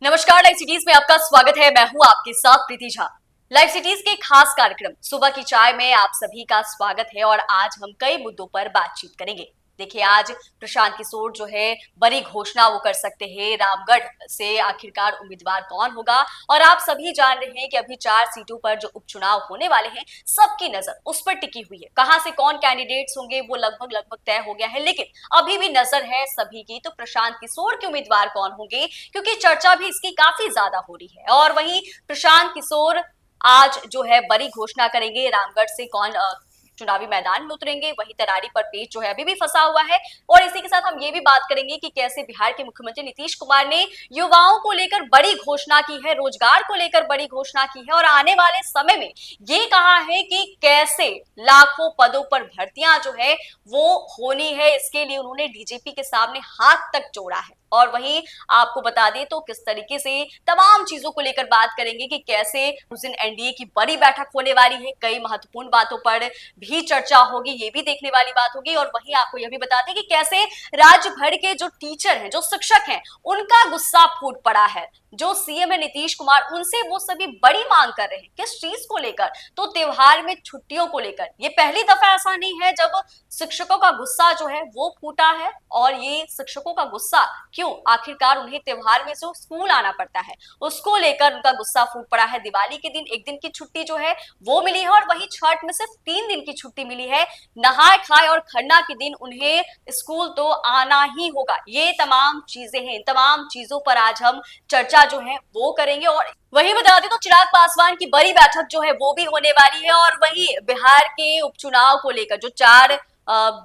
नमस्कार, live cities में आपका स्वागत है। मैं हूं आपके साथ प्रीति झा। लाइव सिटीज के खास कार्यक्रम सुबह की चाय में आप सभी का स्वागत है और आज हम कई मुद्दों पर बातचीत करेंगे। देखिए, आज प्रशांत किशोर जो है बड़ी घोषणा वो कर सकते हैं। रामगढ़ से आखिरकार उम्मीदवार कौन होगा, और आप सभी जान रहे हैं कि अभी 4 सीटों पर जो उपचुनाव होने वाले हैं, सबकी नजर उस पर टिकी हुई है। कहां से कौन कैंडिडेट्स होंगे वो लगभग तय हो गया है, लेकिन अभी भी नजर है सभी की तो प्रशांत किशोर के उम्मीदवार कौन होंगे, क्योंकि चर्चा भी इसकी काफी ज्यादा हो रही है। और वहीं प्रशांत किशोर आज जो है बड़ी घोषणा करेंगे। रामगढ़ से कौन चुनावी मैदान में उतरेंगे, वही तरारी पर पेच जो है अभी भी फंसा हुआ है। और इसी के साथ हम ये भी बात करेंगे कि कैसे बिहार के मुख्यमंत्री नीतीश कुमार ने युवाओं को लेकर बड़ी घोषणा की है, रोजगार को लेकर बड़ी घोषणा की है, और आने वाले समय में ये कहा है कि कैसे लाखों पदों पर भर्तियां जो है वो होनी है। इसके लिए उन्होंने डीजीपी के सामने हाथ तक जोड़ा है। और वहीं आपको बता दें तो किस तरीके से तमाम चीजों को लेकर बात करेंगे कि कैसे उस दिन एनडीए की बड़ी बैठक होने वाली है, कई महत्वपूर्ण बातों पर भी चर्चा होगी, ये भी देखने वाली बात होगी। और वहीं आपको यह भी बता दें कि कैसे राज्य भर के जो टीचर हैं, जो शिक्षक हैं, उनका गुस्सा फूट पड़ा है। जो सीएम है नीतीश कुमार, उनसे वो सभी बड़ी मांग कर रहे हैं। किस चीज को लेकर? तो त्योहार में छुट्टियों को लेकर। ये पहली दफा ऐसा नहीं है जब शिक्षकों का गुस्सा जो है वो फूटा है। और ये शिक्षकों का गुस्सा क्यों? आखिरकार उन्हें त्योहार में जो स्कूल आना पड़ता है, उसको लेकर उनका गुस्सा फूट पड़ा है। दिवाली के दिन एक दिन की छुट्टी जो है वो मिली है, और वहीं छठ में सिर्फ 3 दिन की छुट्टी मिली है। नहाए खाए और खरना के दिन उन्हें स्कूल तो आना ही होगा। ये तमाम चीजें हैं, तमाम चीजों पर आज हम चर्चा जो है वो करेंगे। और वही बता दें तो चिराग पासवान की बड़ी बैठक जो है वो भी होने वाली है। और वही बिहार के उपचुनाव को लेकर जो 4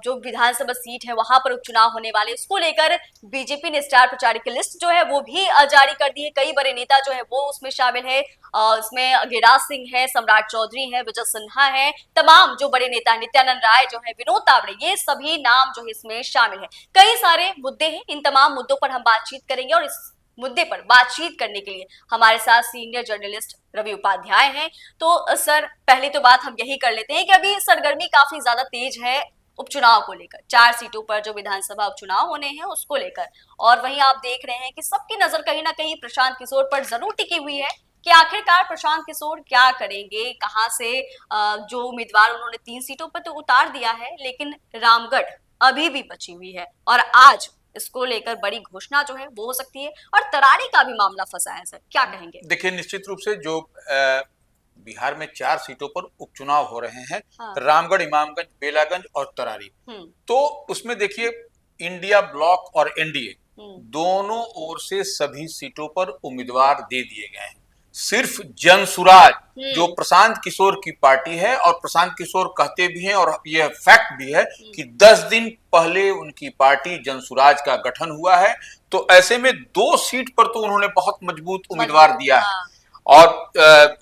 जो विधानसभा सीट है वहां पर उपचुनाव होने वाले, उसको लेकर बीजेपी ने स्टार प्रचारक की लिस्ट जो है वो भी जारी कर दी है। कई बड़े नेता जो है वो उसमें शामिल है। इसमें गिरिराज सिंह है, सम्राट चौधरी है, विजय सिन्हा है, तमाम जो बड़े नेता, नित्यानंद राय जो है, विनोद तावड़े, ये सभी नाम जो है इसमें शामिल है। कई सारे मुद्दे हैं, इन तमाम मुद्दों पर हम बातचीत करेंगे। और इस मुद्दे पर बातचीत करने के लिए हमारे साथ सीनियर जर्नलिस्ट रवि उपाध्याय हैं। तो सर, पहली तो बात हम यही कर लेते हैं कि अभी सरगर्मी काफी ज्यादा तेज है उपचुनाव को लेकर, 4 सीटों पर जो विधानसभा उपचुनाव होने हैं उसको लेकर। और वहीं आप देख रहे हैं कि सबकी नजर कहीं ना कहीं प्रशांत किशोर पर जरूर टिकी हुई है कि आखिरकार प्रशांत किशोर क्या करेंगे, कहां से जो उम्मीदवार उन्होंने 3 सीटों पर तो उतार दिया है, लेकिन रामगढ़ अभी भी बची हुई है। और आज इसको लेकर बड़ी घोषणा जो है वो हो सकती है। और तरारी का भी मामला फंसा है। सर, क्या कहेंगे? देखिए, निश्चित रूप से जो बिहार में 4 सीटों पर उपचुनाव हो रहे हैं, हाँ। रामगढ़, इमामगंज, बेलागंज और तरारी, तो उसमें देखिए इंडिया ब्लॉक और एनडीए दोनों ओर से सभी सीटों पर उम्मीदवार दे दिए गए हैं। सिर्फ जनसुराज जो प्रशांत किशोर की पार्टी है, और प्रशांत किशोर कहते भी हैं और यह फैक्ट भी है कि 10 दिन पहले उनकी पार्टी जनसुराज का गठन हुआ है। तो ऐसे में 2 सीट पर तो उन्होंने बहुत मजबूत उम्मीदवार दिया है। और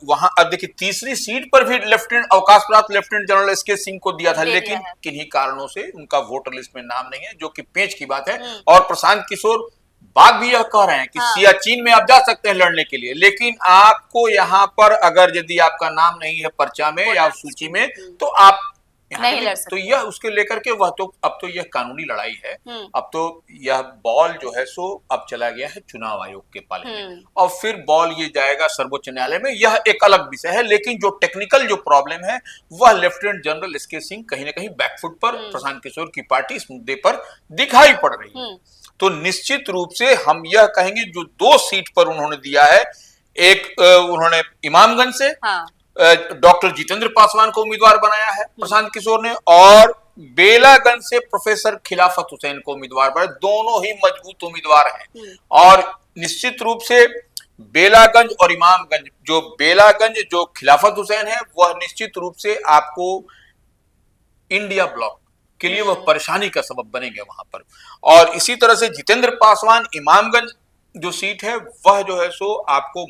वहां अब देखिए, तीसरी सीट पर भी लेफ्टिनेंट अवकाश प्राप्त लेफ्टिनेंट जनरल एसके सिंह को दिया था, लेकिन किन्हीं कारणों से उनका वोटर लिस्ट में नाम नहीं है, जो कि पेच की बात है। और प्रशांत किशोर बात भी यह कह रहे हैं कि सियाचिन में आप जा सकते हैं लड़ने के लिए, लेकिन आपको यहाँ पर अगर यदि आपका नाम नहीं है पर्चा में या सूची में, तो आप नहीं लड़ सकते। तो यह उसके लेकर के वह तो अब तो यह कानूनी लड़ाई है। अब तो यह बॉल जो है सो अब चला गया है चुनाव आयोग के पाले में, और फिर बॉल ये जाएगा सर्वोच्च न्यायालय में। यह एक अलग विषय है, लेकिन जो टेक्निकल जो प्रॉब्लम है वह लेफ्टिनेंट जनरल एसके सिंह कहीं ना कहीं बैकफुट पर प्रशांत किशोर की पार्टी इस मुद्दे पर दिखाई पड़ रही है। तो निश्चित रूप से हम यह कहेंगे, जो 2 सीट पर उन्होंने दिया है, एक उन्होंने इमामगंज से डॉक्टर जितेंद्र पासवान को उम्मीदवार बनाया है प्रशांत किशोर ने, और बेलागंज से प्रोफेसर खिलाफत हुसैन को उम्मीदवार बनाया। दोनों ही मजबूत उम्मीदवार हैं। और निश्चित रूप से बेलागंज और इमामगंज, जो बेलागंज जो खिलाफत हुसैन है, वह निश्चित रूप से आपको इंडिया ब्लॉक के लिए वह परेशानी का सबब बनेंगे वहां पर। और इसी तरह से जितेंद्र पासवान इमामगंज जो सीट है वह जो है सो आपको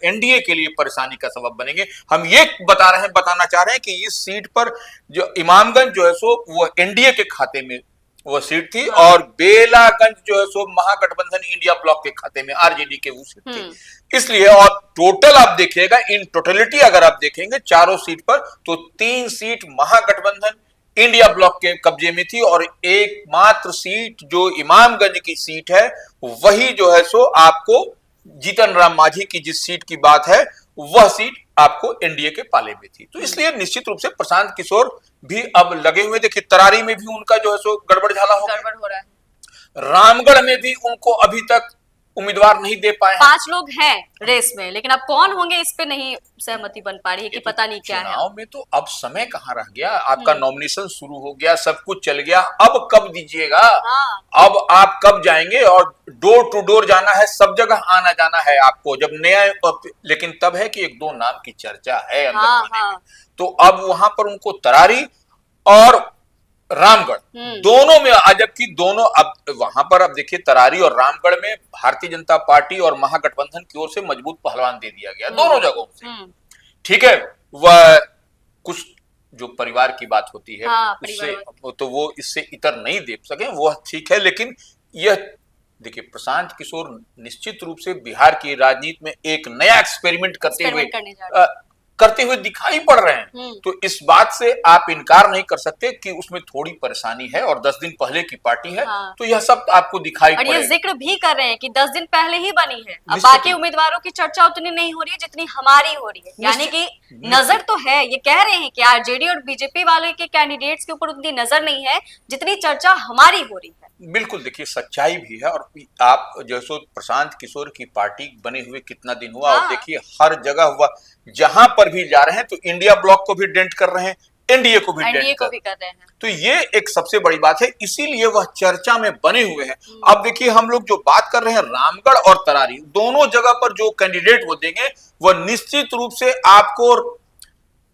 एनडीए के लिए परेशानी का सबब बनेंगे। हम ये बताना चाह रहे हैं कि इस सीट पर जो इमामगंज जो है सो वो एनडीए के खाते में वो सीट थी, और बेलागंज जो है सो महागठबंधन इंडिया ब्लॉक के खाते में, आरजेडी के वो सीट थी। इसलिए, और टोटल आप देखिएगा, इन टोटलिटी अगर आप देखेंगे चारों सीट पर, तो 3 सीट महागठबंधन इंडिया ब्लॉक के कब्जे में थी, और एकमात्र सीट जो इमामगंज की सीट है वही जो है सो आपको जीतन राम मांझी की जिस सीट की बात है वह सीट आपको एनडीए के पाले में थी। तो इसलिए निश्चित रूप से प्रशांत किशोर भी अब लगे हुए, देखिए तरारी में भी उनका जो है सो गड़बड़ झाला हो रहा है, रामगढ़ में भी उनको अभी तक उम्मीदवार नहीं दे पाए। 5 लोग हैं रेस में, लेकिन अब कौन होंगे इस पे नहीं सहमति बन पा रही है कि पता नहीं क्या है। चुनाव में तो अब समय कहाँ रह गया, आपका नॉमिनेशन शुरू हो गया, सब कुछ चल गया, अब कब दीजिएगा। हाँ। अब आप कब जाएंगे, और डोर टू डोर जाना है, सब जगह आना जाना है आपको, जब नया, लेकिन तब है कि 1-2 नाम की चर्चा है अंदर कोने में। तो अब वहां पर उनको तरारी और रामगढ़ दोनों में, जबकि दोनों अब वहां पर अब देखिए तरारी और रामगढ़ में भारतीय जनता पार्टी और महागठबंधन की ओर से मजबूत पहलवान दे दिया गया दोनों जगहों से। ठीक है, वह कुछ जो परिवार की बात होती है, उससे तो वो इससे इतर नहीं दे सके, वह ठीक है। लेकिन यह देखिए प्रशांत किशोर निश्चित रूप से बिहार की राजनीति में एक नया एक्सपेरिमेंट करते हुए दिखाई पड़ रहे हैं। तो इस बात से आप इनकार नहीं कर सकते कि उसमें थोड़ी परेशानी है, और 10 दिन पहले की पार्टी है। तो यह सब आपको दिखाई पड़ेगा। और ये जिक्र भी कर रहे हैं कि 10 दिन पहले ही बनी है, अब बाकी उम्मीदवारों की चर्चा उतनी नहीं हो रही है जितनी हमारी हो रही है। यानी कि नजर तो है, ये कह रहे हैं कि आरजेडी और बीजेपी वाले के कैंडिडेट्स के ऊपर उतनी नजर नहीं है जितनी चर्चा हमारी हो रही है। बिल्कुल, देखिए सच्चाई भी है। और आप जैसो प्रशांत किशोर की पार्टी बने हुए कितना दिन हुआ, और देखिए हर जगह हुआ, जहां पर भी जा रहे हैं तो इंडिया ब्लॉक को भी डेंट कर रहे हैं, एनडीए को भी डेंट कर रहे हैं। तो ये एक सबसे बड़ी बात है, इसीलिए वह चर्चा में बने हुए हैं। अब देखिए हम लोग जो बात कर रहे हैं रामगढ़ और तरारी, दोनों जगह पर जो कैंडिडेट वो देंगे वह निश्चित रूप से आपको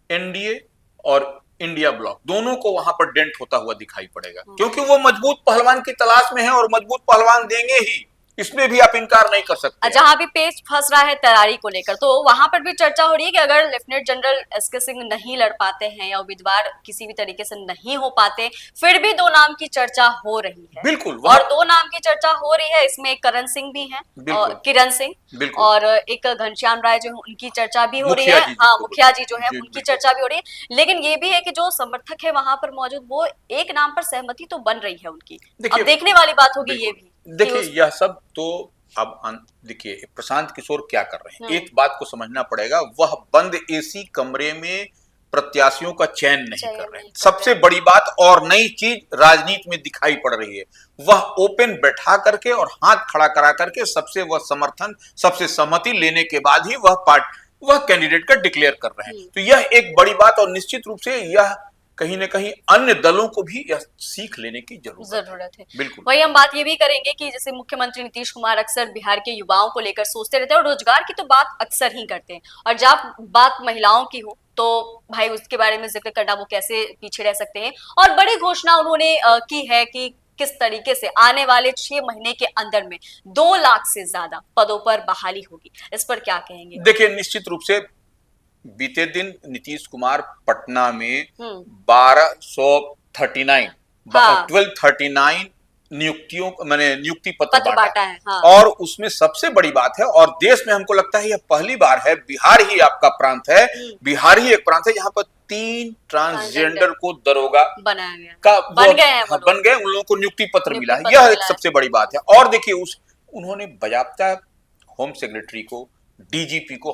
एनडीए और इंडिया ब्लॉक दोनों को वहां पर डेंट होता हुआ दिखाई पड़ेगा, क्योंकि वो मजबूत पहलवान की तलाश में है, और मजबूत पहलवान देंगे ही, इसमें भी आप इनकार नहीं कर सकते। जहां भी पेच फंस रहा है तरारी को लेकर, तो वहां पर भी चर्चा हो रही है कि अगर लेफ्टिनेंट जनरल एसके सिंह नहीं लड़ पाते हैं या उम्मीदवार किसी भी तरीके से नहीं हो पाते, फिर भी 2 नाम की चर्चा हो रही है। बिल्कुल, और 2 नाम की चर्चा हो रही है, इसमें एक करण सिंह भी है, और किरण सिंह, और एक घनश्याम राय जो है उनकी चर्चा भी हो रही है। हाँ, मुखिया जी जो है उनकी चर्चा भी हो रही है। लेकिन ये भी है कि जो समर्थक है वहां पर मौजूद, वो एक नाम पर सहमति तो बन रही है उनकी। अब देखने वाली बात होगी ये भी। देखिए यह सब तो अब देखिए प्रशांत किशोर क्या कर रहे हैं, एक बात को समझना पड़ेगा, वह बंद एसी कमरे में प्रत्याशियों का चयन नहीं कर रहे हैं। सबसे बड़ी बात और नई चीज राजनीति में दिखाई पड़ रही है, वह ओपन बैठा करके और हाथ खड़ा करा करके सबसे वह समर्थन, सबसे सहमति लेने के बाद ही वह कैंडिडेट का डिक्लेयर कर रहे हैं। तो यह एक बड़ी बात, और निश्चित रूप से यह कहीं न कहीं अन्य दलों को भी यह सीख लेने की जरूरत है। बिल्कुल, वही हम बात ये भी करेंगे कि जैसे मुख्यमंत्री नीतीश कुमार अक्सर बिहार के युवाओं को लेकर सोचते रहते हैं, और रोजगार की तो बात अक्सर ही करते हैं, और जब बात महिलाओं की हो तो भाई उसके बारे में जिक्र करना वो कैसे पीछे रह सकते हैं। और बड़ी घोषणा उन्होंने की है कि किस तरीके से आने वाले 6 महीने के अंदर में 2 लाख से ज्यादा पदों पर बहाली होगी। इस पर क्या कहेंगे? देखिए निश्चित रूप से बीते दिन नीतीश कुमार पटना में 1239 नियुक्तियों नियुक्ति पत्र बांटा है। हाँ। और उसमें सबसे बड़ी बात है, और देश में हमको लगता है यह पहली बार है, बिहार ही आपका प्रांत है, बिहार ही एक प्रांत है जहां पर 3 ट्रांसजेंडर को दरोगा बनाया गया, बन गए, उन लोगों को नियुक्ति पत्र मिला है। यह एक सबसे बड़ी बात है। और देखिए उन्होंने बाकायदा होम सेक्रेटरी को, डीजीपी को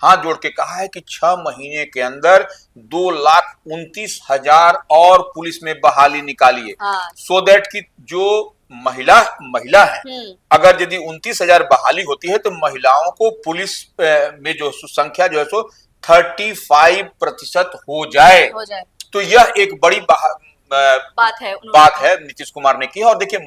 हाथ जोड़ के कहा है कि 6 महीने के अंदर 2,29,000 और पुलिस में बहाली निकालिए, सो दैट कि जो महिला है, अगर यदि 29,000 बहाली होती है तो महिलाओं को पुलिस में जो संख्या जो है सो 35% हो जाए। तो यह एक बड़ी बात है नीतीश कुमार ने की। और देखिए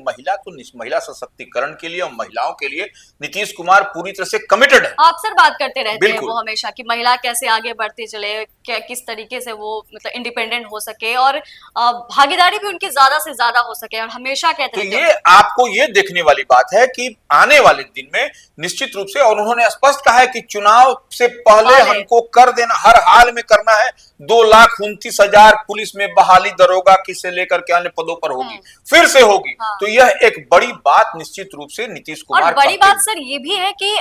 महिला सशक्तिकरण के लिए और महिलाओं के लिए नीतीश कुमार पूरी तरह से कमिटेड है। अक्सर बात करते रहते हैं वो हमेशा कि महिला कैसे आगे बढ़ते चले, किस तरीके से वो मतलब इंडिपेंडेंट हो सके, और भागीदारी भी उनकी ज्यादा से ज्यादा हो सके, और हमेशा कहते हैं। तो ये आपको ये देखने वाली बात है कि आने वाले दिन में निश्चित रूप से, और उन्होंने स्पष्ट कहा है कि चुनाव से पहले हमको कर देना, हर हाल में करना है 2,29,000 पुलिस में बहाली, दरोगा की से लेकर के अन्य पदों पर होगी, फिर से होगी। हाँ। तो यह एक बड़ी बात निश्चित रूप से नीतीश कुमार और बड़ी करते बात हैं। सर ये भी है कि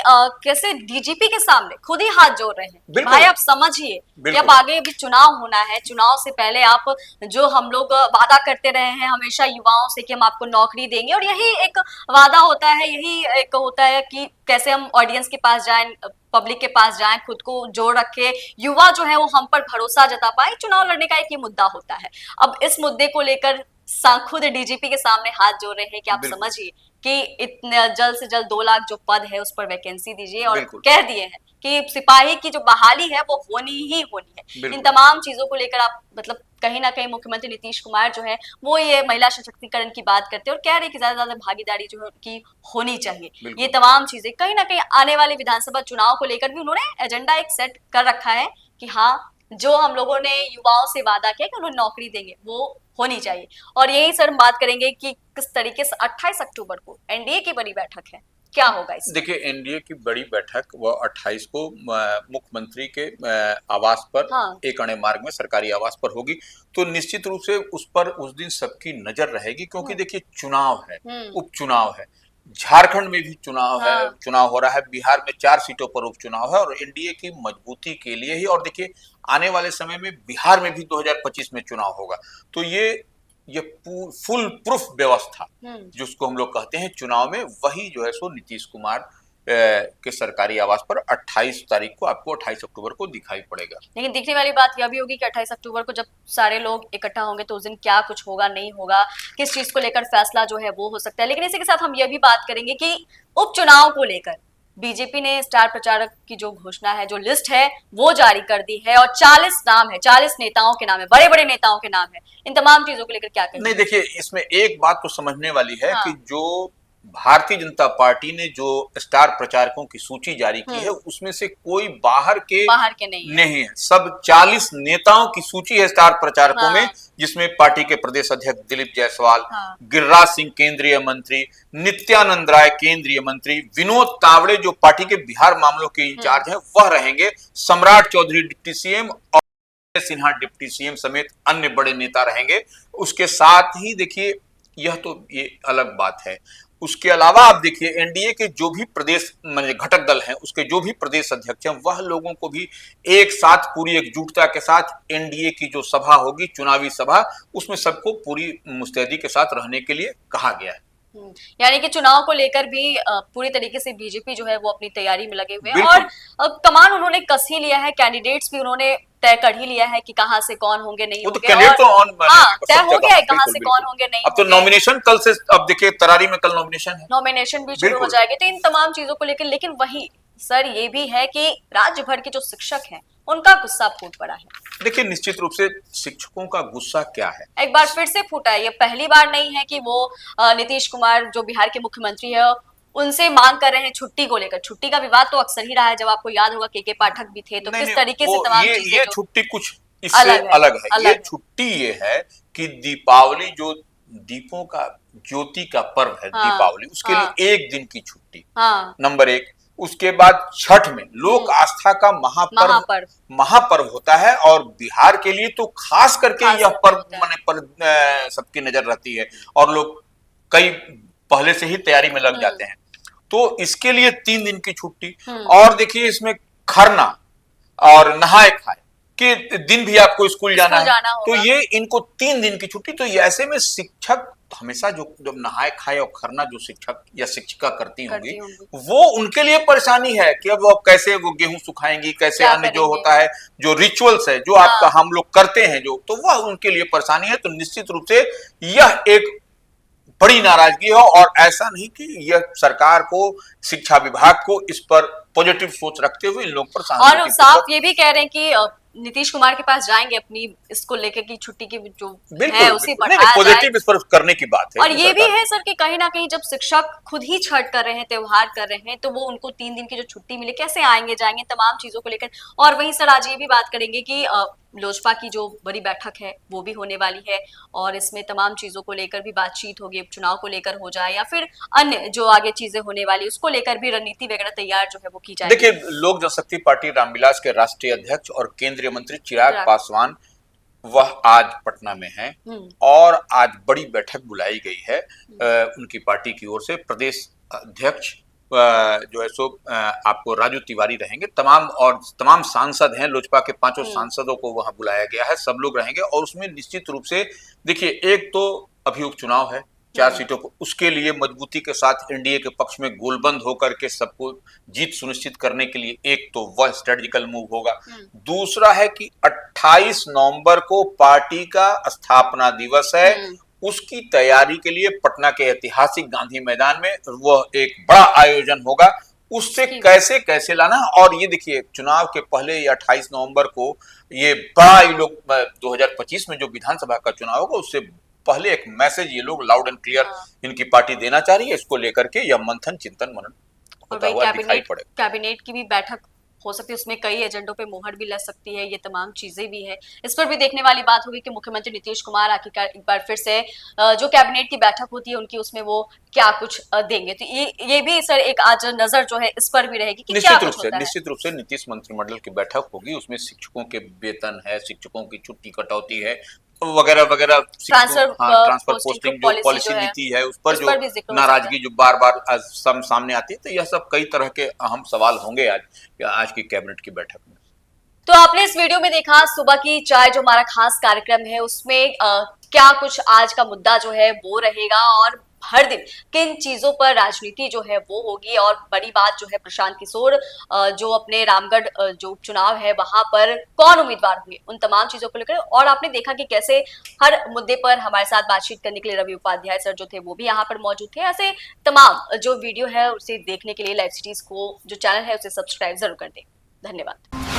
कैसे डीजीपी के सामने खुद ही हाथ जोड़ रहे हैं। बिल्कुल। भाई आप समझिए कि अब आगे भी चुनाव होना है, चुनाव से पहले आप जो हम लोग वादा करते रहे हैं हमेशा युवाओं से कि हम आपको नौकरी देंगे, और यही एक वादा होता है, यही एक होता है कि कैसे हम ऑडियंस के पास जाएं, पब्लिक के पास जाएं, खुद को जोड़ रखे, युवा जो है वो हम पर भरोसा जता पाए। चुनाव लड़ने का एक ये मुद्दा होता है। अब इस मुद्दे को लेकर खुद डीजीपी के सामने हाथ जोड़ रहे हैं कि आप समझिए कि इतने जल्द से जल्द 2 लाख जो पद है उस पर वैकेंसी दीजिए, और कह दिए हैं कि सिपाही की जो बहाली है वो होनी ही होनी है। इन तमाम चीजों को लेकर आप मतलब कहीं ना कहीं मुख्यमंत्री नीतीश कुमार जो है वो ये महिला सशक्तिकरण की बात करते हैं और कह रहे हैं कि ज्यादा ज्यादा भागीदारी जो है उनकी होनी चाहिए। ये तमाम चीजें कहीं ना कहीं आने वाले विधानसभा चुनाव को लेकर भी उन्होंने एजेंडा एक सेट कर रखा है कि हाँ, जो हम लोगों ने युवाओं से वादा किया कि उन्हें नौकरी देंगे वो होनी चाहिए। और यही सर हम बात करेंगे कि किस तरीके से 28 अक्टूबर को एनडीए की बड़ी बैठक है, क्या होगा इसमें? देखिए, एनडीए की बड़ी बैठक वो 28 को मुख्यमंत्री के आवास पर, हाँ। एक अणे मार्ग में सरकारी आवास पर होगी। तो निश्चित रूप से उस पर उस दिन सबकी नजर रहेगी, क्योंकि देखिए चुनाव है, उपचुनाव है, झारखंड में भी चुनाव है, चुनाव हो रहा है, बिहार में 4 सीटों पर उपचुनाव है, और एनडीए की मजबूती के लिए ही। और देखिए आने वाले समय में बिहार में भी 2025 में चुनाव होगा। तो ये फुल प्रूफ व्यवस्था जिसको हम लोग कहते हैं चुनाव में, वही जो है सो नीतीश कुमार के सरकारी आवास पर 28 तारीख को, आपको 28 अक्टूबर को दिखाई पड़ेगा। लेकिन दिखने वाली बात यह भी होगी कि 28 अक्टूबर को जब सारे लोग इकट्ठा होंगे तो उस दिन क्या कुछ होगा नहीं होगा, किस चीज को लेकर फैसला जो है वो हो सकता है। लेकिन इसी के साथ हम यह भी बात करेंगे कि उपचुनाव को लेकर बीजेपी ने स्टार प्रचारक की जो घोषणा है, जो लिस्ट है वो जारी कर दी है, और 40 नाम है, 40 नेताओं के नाम है, बड़े बड़े नेताओं के नाम है। इन तमाम चीजों को लेकर क्या कहेंगे? नहीं, देखिए इसमें एक बात तो समझने वाली है कि जो भारतीय जनता पार्टी ने जो स्टार प्रचारकों की सूची जारी की है उसमें से कोई बाहर के नहीं है। सब 40 नेताओं की सूची है स्टार प्रचारकों में, जिसमें पार्टी के प्रदेश अध्यक्ष दिलीप जायसवाल, गिरिराज सिंह केंद्रीय मंत्री, नित्यानंद राय केंद्रीय मंत्री, विनोद तावड़े जो पार्टी के बिहार मामलों के इंचार्ज हैं वह रहेंगे, सम्राट चौधरी डिप्टी सीएम और सिन्हा डिप्टी सीएम समेत अन्य बड़े नेता रहेंगे। उसके साथ ही देखिए, यह तो ये अलग बात है, उसके अलावा आप देखिए एनडीए के जो भी प्रदेश घटक दल हैं, उसके जो भी प्रदेश अध्यक्ष हैं, वह लोगों को भी एक साथ पूरी एकजुटता के साथ एनडीए की जो सभा होगी, चुनावी सभा, उसमें सबको पूरी मुस्तैदी के साथ रहने के लिए कहा गया है। यानी कि चुनाव को लेकर भी पूरी तरीके से बीजेपी जो है वो अपनी तैयारी में लगे हुए हैं, और कमान उन्होंने कस ही लिया है, कैंडिडेट्स भी उन्होंने तय कर ही लिया है कि कहां से कौन होंगे नहीं होंगे, तय हो गया है कहां से कौन होंगे नहीं। अब तो नॉमिनेशन कल से, अब देखिए तरारी में कल नॉमिनेशन है, नॉमिनेशन भी शुरू हो जाएंगे। तो इन तमाम चीजों को लेकर, लेकिन वही सर ये भी है कि राज्य भर के जो शिक्षक हैं उनका गुस्सा फूट पड़ा है। देखिए निश्चित रूप से शिक्षकों का गुस्सा क्या है, एक बार फिर से फूटा है। ये पहली बार नहीं है कि वो नीतीश कुमार जो बिहार के मुख्यमंत्री है उनसे मांग कर रहे हैं छुट्टी को लेकर। छुट्टी का विवाद तो अक्सर ही रहा है, जब आपको याद होगा के पाठक भी थे, तो किस तरीके से तमाम चीजें, ये छुट्टी कुछ इससे अलग है। ये छुट्टी ये है कि दीपावली जो दीपों का, ज्योति का पर्व है दीपावली, उसके लिए एक दिन की छुट्टी, नंबर 1। उसके बाद छठ में लोक आस्था का महापर्व होता है, और बिहार के लिए तो खास करके यह पर्व पर सबकी नजर रहती है, और लोग कई पहले से ही तैयारी में लग जाते हैं। तो इसके लिए 3 दिन की छुट्टी, और देखिए इसमें खरना और नहाए खाए के दिन भी आपको स्कूल जाना है, तो ये इनको 3 दिन की छुट्टी। तो ऐसे में शिक्षक हमेशा जो नहाए खाए और खरना जो शिक्षक या शिक्षिका करती होंगी, वो उनके लिए परेशानी है कि अब वो कैसे वो गेहूं सुखाएंगी, कैसे अन्य जो होता है, जो रिचुअल्स है जो आपका हम लोग करते हैं जो, तो वह उनके लिए परेशानी है। तो निश्चित रूप से यह एक बड़ी नाराजगी है, और ऐसा नहीं कि यह सरकार को, शिक्षा विभाग को इस पर पॉजिटिव सोच रखते हुए इन लोग पर, और साफ ये भी कह रहे हैं कि नीतीश कुमार के पास जाएंगे अपनी इसको लेकर की छुट्टी की जो है उसे बढ़ाया पॉजिटिव इस पर करने की बात है। और ये भी है सर कि कहीं ना कहीं जब शिक्षक खुद ही छठ कर रहे हैं, त्योहार कर रहे हैं, तो वो उनको 3 दिन की जो छुट्टी मिले, कैसे आएंगे जाएंगे, तमाम चीजों को लेकर। और वहीं सर आज ये भी बात करेंगे कि लोजपा की जो बड़ी बैठक है वो भी होने वाली है, और इसमें तमाम चीजों को लेकर भी बातचीत होगी, उपचुनाव को लेकर हो जाए या फिर अन्य जो आगे चीजें होने वाली उसको लेकर भी रणनीति वगैरह तैयार जो है वो की जाएगी। देखिए लोक जनशक्ति पार्टी रामविलास के राष्ट्रीय अध्यक्ष और केंद्रीय मंत्री चिराग पासवान वह आज पटना में है और आज बड़ी बैठक बुलाई गई है उनकी पार्टी की ओर से। प्रदेश अध्यक्ष जो है सो आपको राजू तिवारी रहेंगे, तमाम सांसद हैं, लोजपा के 5 सांसदों को वहां बुलाया गया है, सब लोग रहेंगे। और उसमें निश्चित रूप से देखिए, एक तो अभी उपचुनाव है 4 सीटों को, उसके लिए मजबूती के साथ एनडीए के पक्ष में गोलबंद होकर के सबको जीत सुनिश्चित करने के लिए एक तो वह स्ट्रेटेजिकल मूव होगा। दूसरा है कि 28 नवंबर को पार्टी का स्थापना दिवस है, उसकी तैयारी के लिए पटना के ऐतिहासिक गांधी मैदान में वह एक बड़ा आयोजन होगा। उससे कैसे कैसे लाना, और ये देखिए चुनाव के पहले या 28 नवंबर को ये बड़ा ये लोग 2025 में जो विधानसभा का चुनाव होगा उससे पहले एक मैसेज ये लोग लाउड एंड क्लियर इनकी पार्टी देना चाह रही है। इसको लेकर के यह मंथन चिंतन मनन होता हुआ दिखाई पड़ेगा। कैबिनेट की भी बैठक हो सकती है, उसमें कई एजेंडों पे मोहर भी लग सकती है, ये तमाम चीजें भी है। इस पर भी देखने वाली बात होगी कि मुख्यमंत्री नीतीश कुमार आखिरकार एक बार फिर से जो कैबिनेट की बैठक होती है उनकी, उसमें वो क्या कुछ देंगे। तो ये भी सर एक आज नजर जो है इस पर भी रहेगी कि निश्चित रूप से नीतीश मंत्रिमंडल की बैठक होगी, उसमें शिक्षकों के वेतन है, शिक्षकों की छुट्टी कटौती है वगैरह वगैरह, ट्रांसफर पोस्टिंग जो पॉलिसी नीति है उस पर जो नाराजगी जो बार बार सामने आती है, तो यह सब कई तरह के अहम सवाल होंगे आज की कैबिनेट की बैठक में। तो आपने इस वीडियो में देखा सुबह की चाय जो हमारा खास कार्यक्रम है, उसमें क्या कुछ आज का मुद्दा जो है वो रहेगा और हर दिन किन चीजों पर राजनीति जो है वो होगी। और बड़ी बात जो है, प्रशांत किशोर जो अपने रामगढ़ जो उपचुनाव है वहां पर कौन उम्मीदवार होंगे, उन तमाम चीजों को लेकर। और आपने देखा कि कैसे हर मुद्दे पर हमारे साथ बातचीत करने के लिए रवि उपाध्याय सर जो थे वो भी यहाँ पर मौजूद थे। ऐसे तमाम जो वीडियो है उसे देखने के लिए लाइव सिटीज को जो चैनल है उसे सब्सक्राइब जरूर कर दें। धन्यवाद।